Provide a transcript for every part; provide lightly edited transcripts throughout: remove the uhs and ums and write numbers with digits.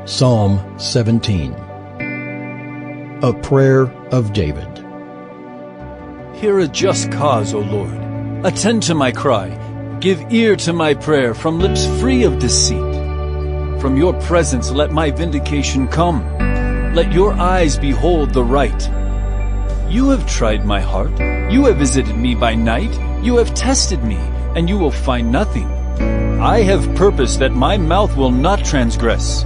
Psalm 17. A Prayer of David. Hear a just cause, O Lord. Attend to my cry. Give ear to my prayer from lips free of deceit. From your presence let my vindication come. Let your eyes behold the right. You have tried my heart. You have visited me by night. You have tested me, and you will find nothing. I have purposed that my mouth will not transgress.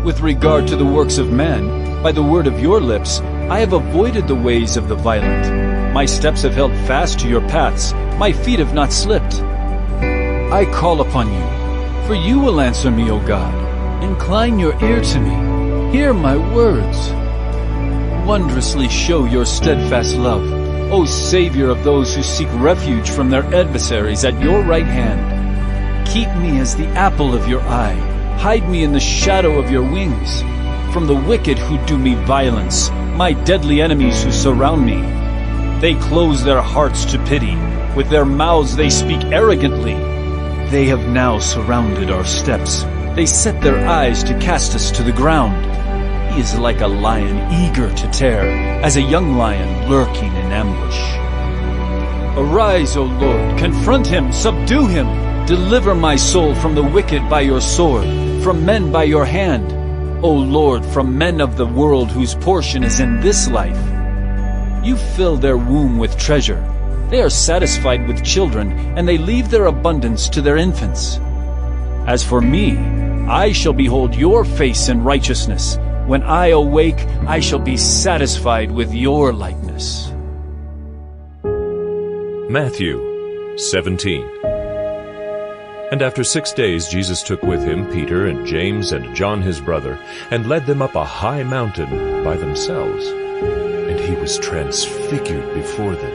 With regard to the works of man, by the word of your lips, I have avoided the ways of the violent. My steps have held fast to your paths. My feet have not slipped. I call upon you, for you will answer me, O God. Incline your ear to me. Hear my words. Wondrously show your steadfast love, O Savior of those who seek refuge from their adversaries at your right hand. Keep me as the apple of your eye. Hide me in the shadow of your wings. From the wicked who do me violence, my deadly enemies who surround me. They close their hearts to pity. With their mouths they speak arrogantly. They have now surrounded our steps. They set their eyes to cast us to the ground. He is like a lion eager to tear, as a young lion lurking in ambush. Arise, O Lord, confront him, subdue him. Deliver my soul from the wicked by your sword, from men by your hand. O Lord, from men of the world whose portion is in this life. You fill their womb with treasure. They are satisfied with children, and they leave their abundance to their infants. As for me, I shall behold your face in righteousness. When I awake, I shall be satisfied with your likeness. Matthew 17. And after 6 days Jesus took with him Peter and James and John his brother, and led them up a high mountain by themselves. And he was transfigured before them,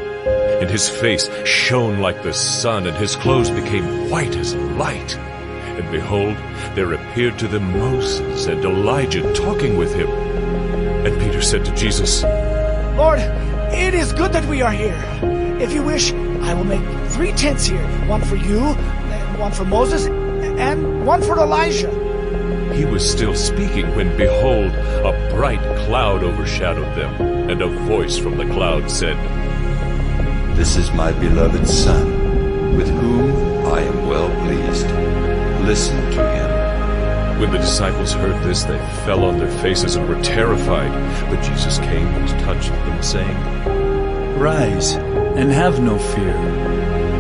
and his face shone like the sun, and his clothes became white as light. And behold, there appeared to them Moses and Elijah talking with him. And Peter said to Jesus, Lord, it is good that we are here. If you wish, I will make 3 tents here, one for you, one for Moses, and one for Elijah. He was still speaking when, behold, a bright cloud overshadowed them, and a voice from the cloud said, This is my beloved Son, with whom I am well pleased. Listen to him. When the disciples heard this, they fell on their faces and were terrified. But Jesus came and touched them, saying, Rise, and have no fear.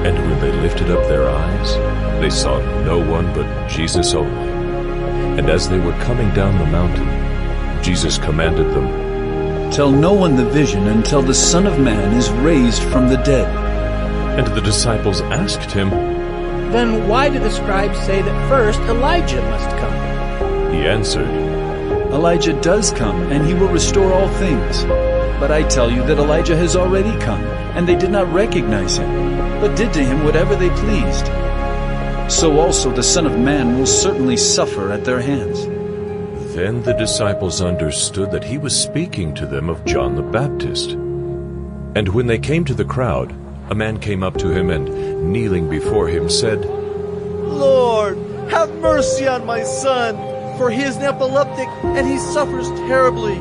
And when they lifted up their eyes, they saw no one but Jesus only. And as they were coming down the mountain, Jesus commanded them, Tell no one the vision until the Son of Man is raised from the dead. And the disciples asked him, Then why do the scribes say that first Elijah must come? He answered, Elijah does come, and he will restore all things. But I tell you that Elijah has already come, and they did not recognize him, but did to him whatever they pleased. So also the Son of Man will certainly suffer at their hands. Then the disciples understood that he was speaking to them of John the Baptist. And when they came to the crowd, a man came up to him and, kneeling before him, said, Lord, have mercy on my son, for he is an epileptic, and he suffers terribly.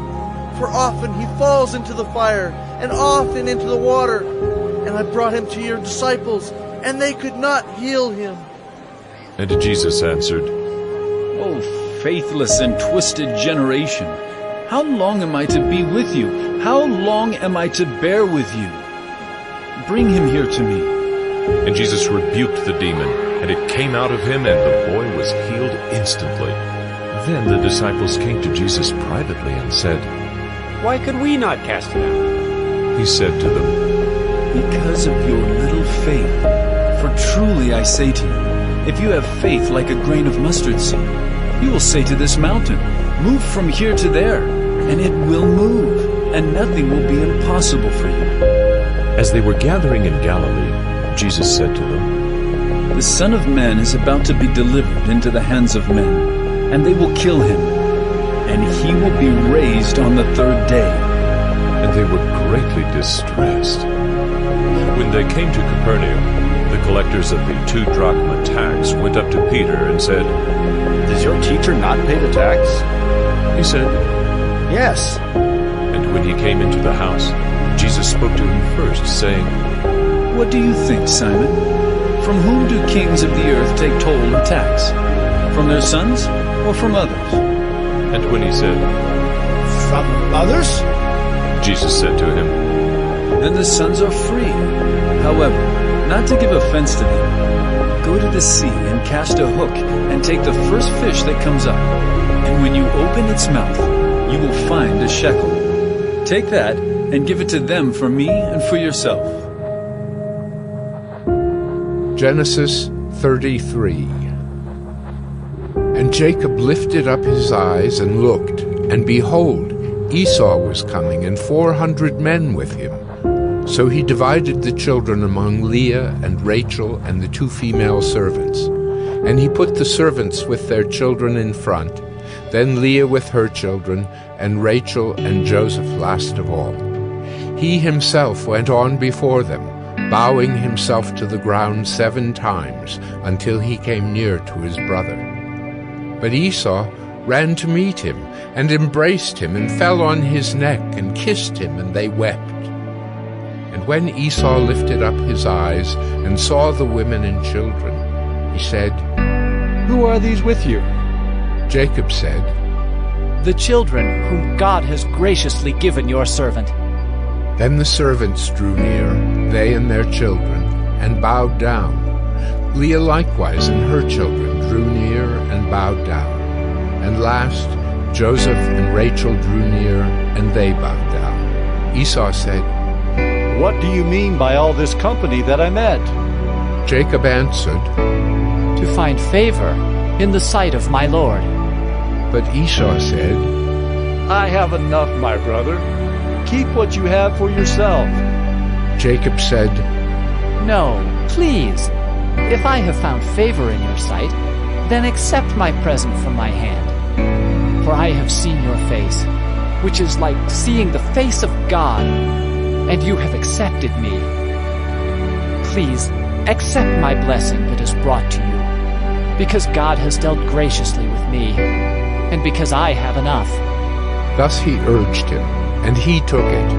For often he falls into the fire, and often into the water. And I brought him to your disciples, and they could not heal him. And Jesus answered, O faithless and twisted generation, how long am I to be with you? How long am I to bear with you? Bring him here to me. And Jesus rebuked the demon, and it came out of him, and the boy was healed instantly. Then the disciples came to Jesus privately and said, Why could we not cast him out? He said to them, Because of your little faith. For truly I say to you, if you have faith like a grain of mustard seed, you will say to this mountain, Move from here to there, and it will move, and nothing will be impossible for you. As they were gathering in Galilee, Jesus said to them, The Son of Man is about to be delivered into the hands of men, and they will kill him, and he will be raised on the 3rd day. And they were greatly distressed. When they came to Capernaum, the the collectors of the two-drachma tax went up to Peter and said, "Does your teacher not pay the tax?" He said, "Yes." And when he came into the house, Jesus spoke to him first, saying, What do you think, Simon? From whom do kings of the earth take toll or tax? From their sons or from others? And when he said, From others? Jesus said to him, Then the sons are free. However, not to give offense to them, go to the sea and cast a hook and take the first fish that comes up. And when you open its mouth, you will find a shekel. Take that and give it to them for me and for yourself. Genesis 33. And Jacob lifted up his eyes and looked, and behold, Esau was coming, and 400 men with him. So he divided the children among Leah and Rachel and the 2 female servants. And he put the servants with their children in front, then Leah with her children, and Rachel and Joseph last of all. He himself went on before them, bowing himself to the ground 7 times, until he came near to his brother. But Esau ran to meet him, and embraced him, and fell on his neck, and kissed him, and they wept. And when Esau lifted up his eyes, and saw the women and children, he said, "Who are these with you?" Jacob said, The children whom God has graciously given your servant. Then the servants drew near, they and their children, and bowed down. Leah likewise and her children drew near and bowed down. And last, Joseph and Rachel drew near, and they bowed down. Esau said, "What do you mean by all this company that I met?" Jacob answered, To find favor in the sight of my Lord. But Esau said, "I have enough, my brother. Keep what you have for yourself." Jacob said, No, please. If I have found favor in your sight, then accept my present from my hand. For I have seen your face, which is like seeing the face of God, and you have accepted me. Please, accept my blessing that is brought to you, because God has dealt graciously with me, and because I have enough. Thus he urged him, and he took it.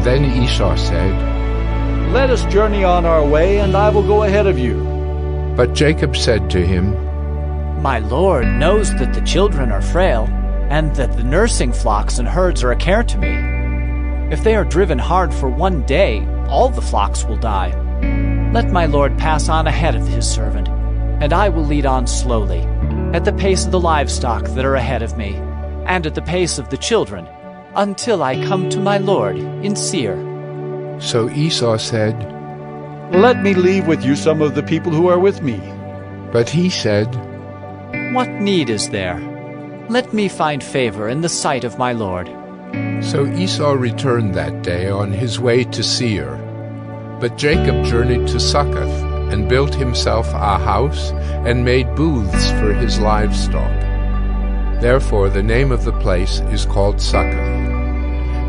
Then Esau said, "Let us journey on our way, and I will go ahead of you." But Jacob said to him, My Lord knows that the children are frail, and that the nursing flocks and herds are a care to me. If they are driven hard for 1 day, all the flocks will die. Let my Lord pass on ahead of his servant, and I will lead on slowly, at the pace of the livestock that are ahead of me, and at the pace of the children, until I come to my Lord in Seir. So Esau said, "Let me leave with you some of the people who are with me." But he said, What need is there? Let me find favor in the sight of my Lord. So Esau returned that day on his way to Seir. But Jacob journeyed to Succoth, and built himself a house, and made booths for his livestock. Therefore the name of the place is called Succoth.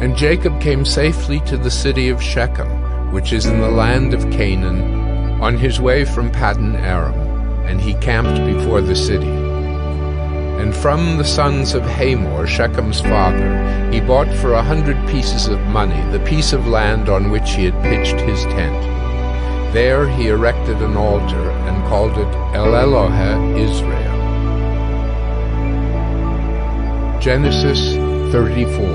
And Jacob came safely to the city of Shechem, which is in the land of Canaan, on his way from Paddan Aram, and he camped before the city. And from the sons of Hamor, Shechem's father, he bought for 100 pieces of money the piece of land on which he had pitched his tent. There he erected an altar and called it El Elohe Israel. Genesis 34.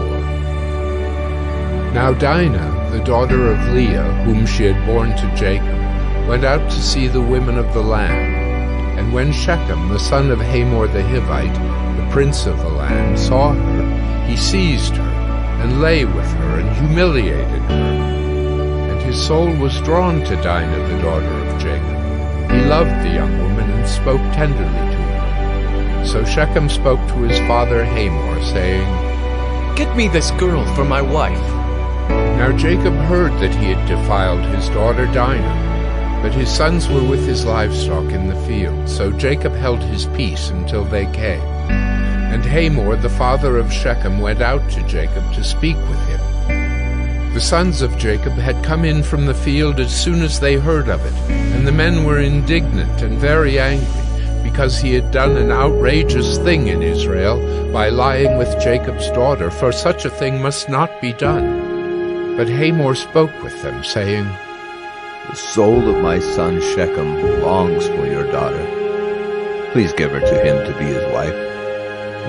Now Dinah, the daughter of Leah, whom she had borne to Jacob, went out to see the women of the land. And when Shechem, the son of Hamor the Hivite, the prince of the land, saw her, he seized her, and lay with her, and humiliated her. And his soul was drawn to Dinah, the daughter of Jacob. He loved the young woman, and spoke tenderly to her. So Shechem spoke to his father Hamor, saying, Get me this girl for my wife. Now Jacob heard that he had defiled his daughter Dinah, but his sons were with his livestock in the field. So Jacob held his peace until they came. And Hamor, the father of Shechem, went out to Jacob to speak with him. The sons of Jacob had come in from the field as soon as they heard of it, and the men were indignant and very angry, because he had done an outrageous thing in Israel by lying with Jacob's daughter, for such a thing must not be done. But Hamor spoke with them, saying, The soul of my son Shechem longs for your daughter. Please give her to him to be his wife.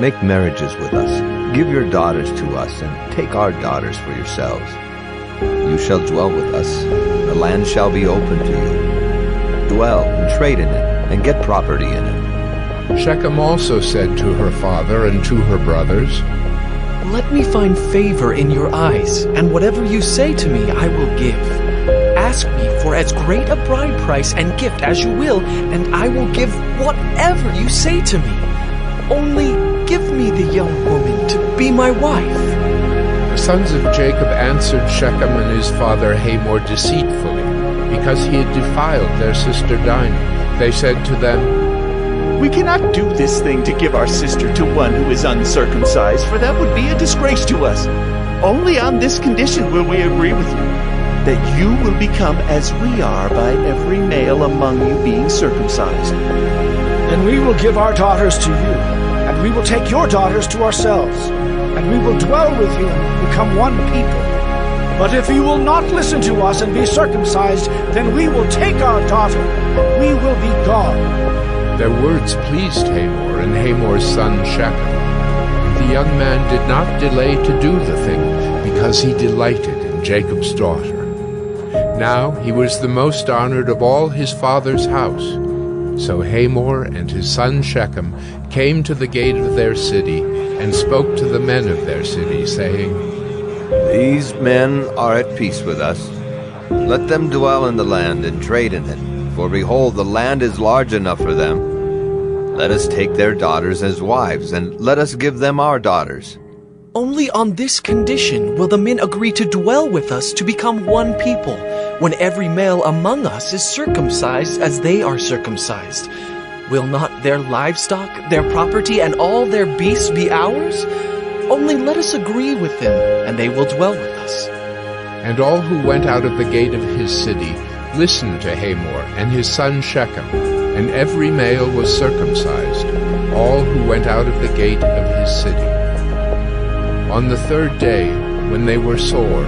Make marriages with us. Give your daughters to us, and take our daughters for yourselves. You shall dwell with us. The land shall be open to you. Dwell and trade in it, and get property in it. Shechem also said to her father and to her brothers, Let me find favor in your eyes, and whatever you say to me I will give. Ask me for as great a bride price and gift as you will, and I will give whatever you say to me. Only give me the young woman to be my wife. The sons of Jacob answered Shechem and his father Hamor deceitfully, because he had defiled their sister Dinah. They said to them, We cannot do this thing to give our sister to one who is uncircumcised, for that would be a disgrace to us. Only on this condition will we agree with you, that you will become as we are by every male among you being circumcised. Then we will give our daughters to you, and we will take your daughters to ourselves, and we will dwell with you and become one people. But if you will not listen to us and be circumcised, then we will take our daughter, and we will be gone. Their words pleased Hamor and Hamor's son Shechem. The young man did not delay to do the thing, because he delighted in Jacob's daughter. Now he was the most honored of all his father's house. So Hamor and his son Shechem came to the gate of their city, and spoke to the men of their city, saying, These men are at peace with us. Let them dwell in the land and trade in it, for behold, the land is large enough for them. Let us take their daughters as wives, and let us give them our daughters. Only on this condition will the men agree to dwell with us to become one people, when every male among us is circumcised as they are circumcised. Will not their livestock, their property, and all their beasts be ours? Only let us agree with them, and they will dwell with us. And all who went out of the gate of his city listened to Hamor and his son Shechem, and every male was circumcised, all who went out of the gate of his city. On the third day, when they were sore,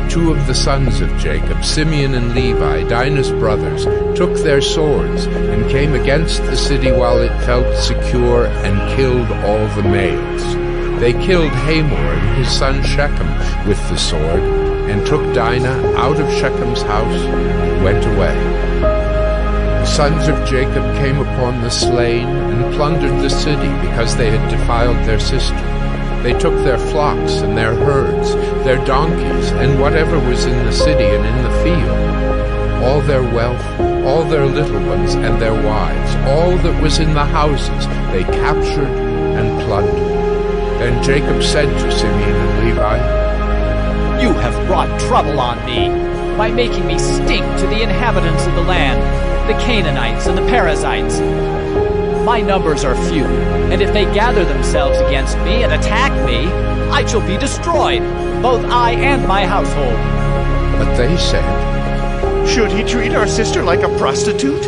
two of the sons of Jacob, Simeon and Levi, Dinah's brothers, took their swords and came against the city while it felt secure, and killed all the males. They killed Hamor and his son Shechem with the sword, and took Dinah out of Shechem's house and went away. The sons of Jacob came upon the slain and plundered the city, because they had defiled their sister. They took their flocks and their herds, their donkeys, and whatever was in the city and in the field, all their wealth, all their little ones and their wives, all that was in the houses, they captured and plundered. Then Jacob said to Simeon and Levi, You have brought trouble on me by making me stink to the inhabitants of the land, the Canaanites and the Perizzites. My numbers are few, and if they gather themselves against me and attack me, I shall be destroyed, both I and my household. But they said, Should he treat our sister like a prostitute?